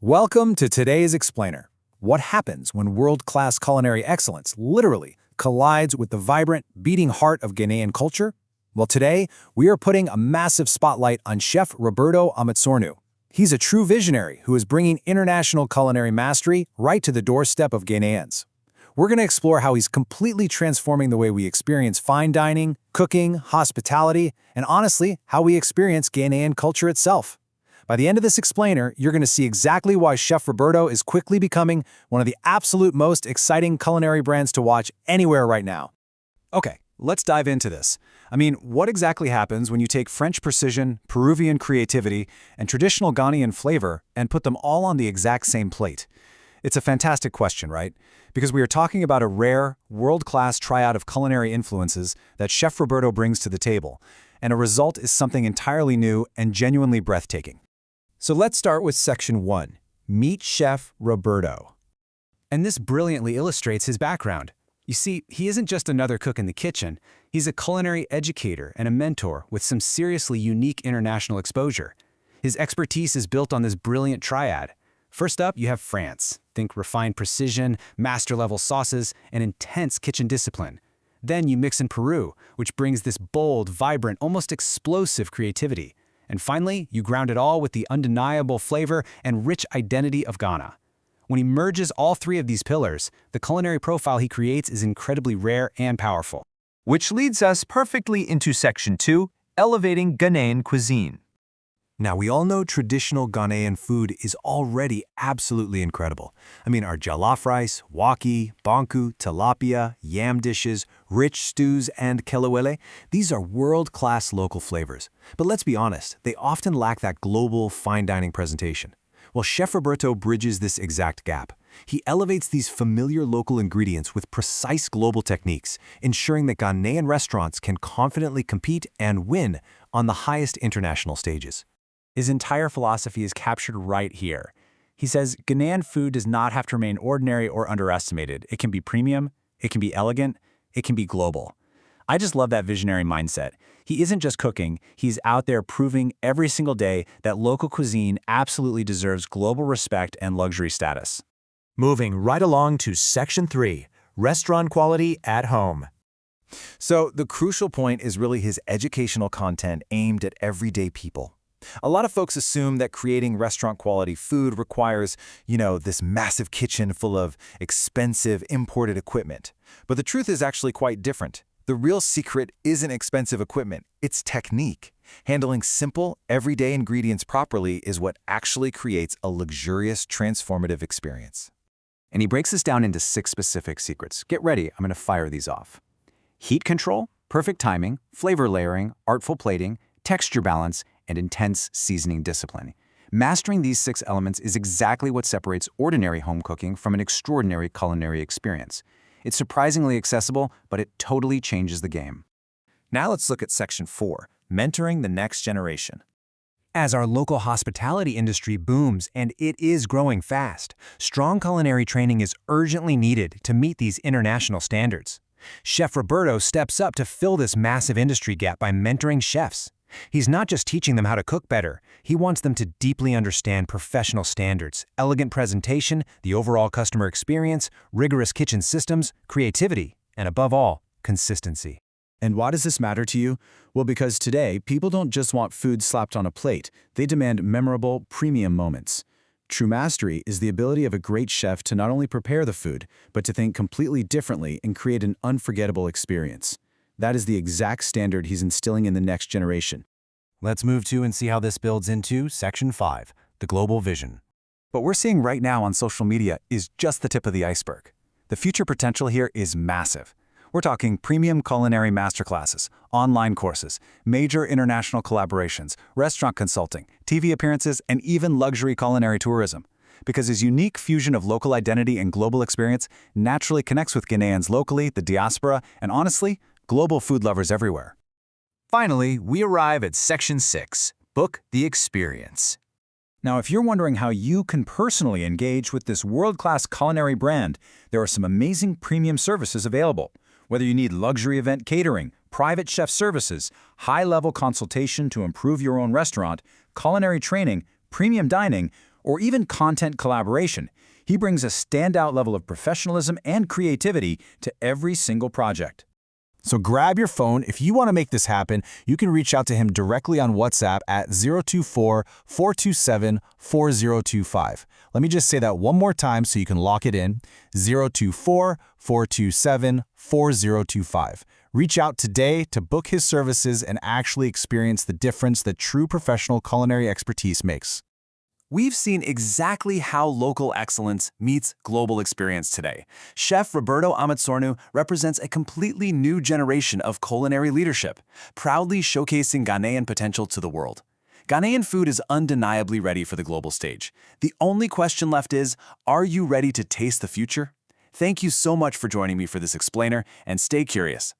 Welcome to today's Explainer. What happens when world-class culinary excellence literally collides with the vibrant, beating heart of Ghanaian culture? Well, today, we are putting a massive spotlight on Chef Roberto Ametsornu. He's a true visionary who is bringing international culinary mastery right to the doorstep of Ghanaians. We're going to explore how he's completely transforming the way we experience fine dining, cooking, hospitality, and honestly, how we experience Ghanaian culture itself. By the end of this explainer, you're going to see exactly why Chef Roberto is quickly becoming one of the absolute most exciting culinary brands to watch anywhere right now. Okay, let's dive into this. What exactly happens when you take French precision, Peruvian creativity, and traditional Ghanaian flavor and put them all on the exact same plate? It's a fantastic question, right? Because we are talking about a rare, world-class triad of culinary influences that Chef Roberto brings to the table, and a result is something entirely new and genuinely breathtaking. So let's start with Section 1, Meet Chef Roberto. And this brilliantly illustrates his background. You see, he isn't just another cook in the kitchen, he's a culinary educator and a mentor with some seriously unique international exposure. His expertise is built on this brilliant triad. First up, you have France. Think refined precision, master-level sauces, and intense kitchen discipline. Then you mix in Peru, which brings this bold, vibrant, almost explosive creativity. And finally, you ground it all with the undeniable flavor and rich identity of Ghana. When he merges all three of these pillars, the culinary profile he creates is incredibly rare and powerful. Which leads us perfectly into Section 2, Elevating Ghanaian Cuisine. Now, we all know traditional Ghanaian food is already absolutely incredible. Our jollof rice, waki, banku, tilapia, yam dishes, rich stews, and kelewele, these are world-class local flavors. But let's be honest, they often lack that global, fine dining presentation. Well, Chef Roberto bridges this exact gap. He elevates these familiar local ingredients with precise global techniques, ensuring that Ghanaian restaurants can confidently compete and win on the highest international stages. His entire philosophy is captured right here. He says Ghanaian food does not have to remain ordinary or underestimated. It can be premium, it can be elegant, it can be global. I just love that visionary mindset. He isn't just cooking, he's out there proving every single day that local cuisine absolutely deserves global respect and luxury status. Moving right along to Section 3, Restaurant Quality at Home. So the crucial point is really his educational content aimed at everyday people. A lot of folks assume that creating restaurant-quality food requires, this massive kitchen full of expensive imported equipment. But the truth is actually quite different. The real secret isn't expensive equipment, it's technique. Handling simple, everyday ingredients properly is what actually creates a luxurious, transformative experience. And he breaks this down into 6 specific secrets. Get ready, I'm going to fire these off. Heat control, perfect timing, flavor layering, artful plating, texture balance, and intense seasoning discipline. Mastering these 6 elements is exactly what separates ordinary home cooking from an extraordinary culinary experience. It's surprisingly accessible, but it totally changes the game. Now let's look at Section 4, Mentoring the Next Generation. As our local hospitality industry booms, and it is growing fast, strong culinary training is urgently needed to meet these international standards. Chef Roberto steps up to fill this massive industry gap by mentoring chefs. He's not just teaching them how to cook better, he wants them to deeply understand professional standards, elegant presentation, the overall customer experience, rigorous kitchen systems, creativity, and above all, consistency. And why does this matter to you? Well, because today, people don't just want food slapped on a plate, they demand memorable, premium moments. True mastery is the ability of a great chef to not only prepare the food, but to think completely differently and create an unforgettable experience. That is the exact standard he's instilling in the next generation. Let's move to and see how this builds into Section 5, the global vision. What we're seeing right now on social media is just the tip of the iceberg. The future potential here is massive. We're talking premium culinary masterclasses, online courses, major international collaborations, restaurant consulting, TV appearances, and even luxury culinary tourism. Because his unique fusion of local identity and global experience naturally connects with Ghanaians locally, the diaspora, and honestly, global food lovers everywhere. Finally, we arrive at Section 6, Book the Experience. Now, if you're wondering how you can personally engage with this world-class culinary brand, there are some amazing premium services available. Whether you need luxury event catering, private chef services, high-level consultation to improve your own restaurant, culinary training, premium dining, or even content collaboration. He brings a standout level of professionalism and creativity to every single project. So grab your phone. If you want to make this happen, you can reach out to him directly on WhatsApp at 024-427-4025. Let me just say that one more time so you can lock it in, 024-427-4025. Reach out today to book his services and actually experience the difference that true professional culinary expertise makes. We've seen exactly how local excellence meets global experience today. Chef Roberto Ametsornu represents a completely new generation of culinary leadership, proudly showcasing Ghanaian potential to the world. Ghanaian food is undeniably ready for the global stage. The only question left is, are you ready to taste the future? Thank you so much for joining me for this explainer, and stay curious.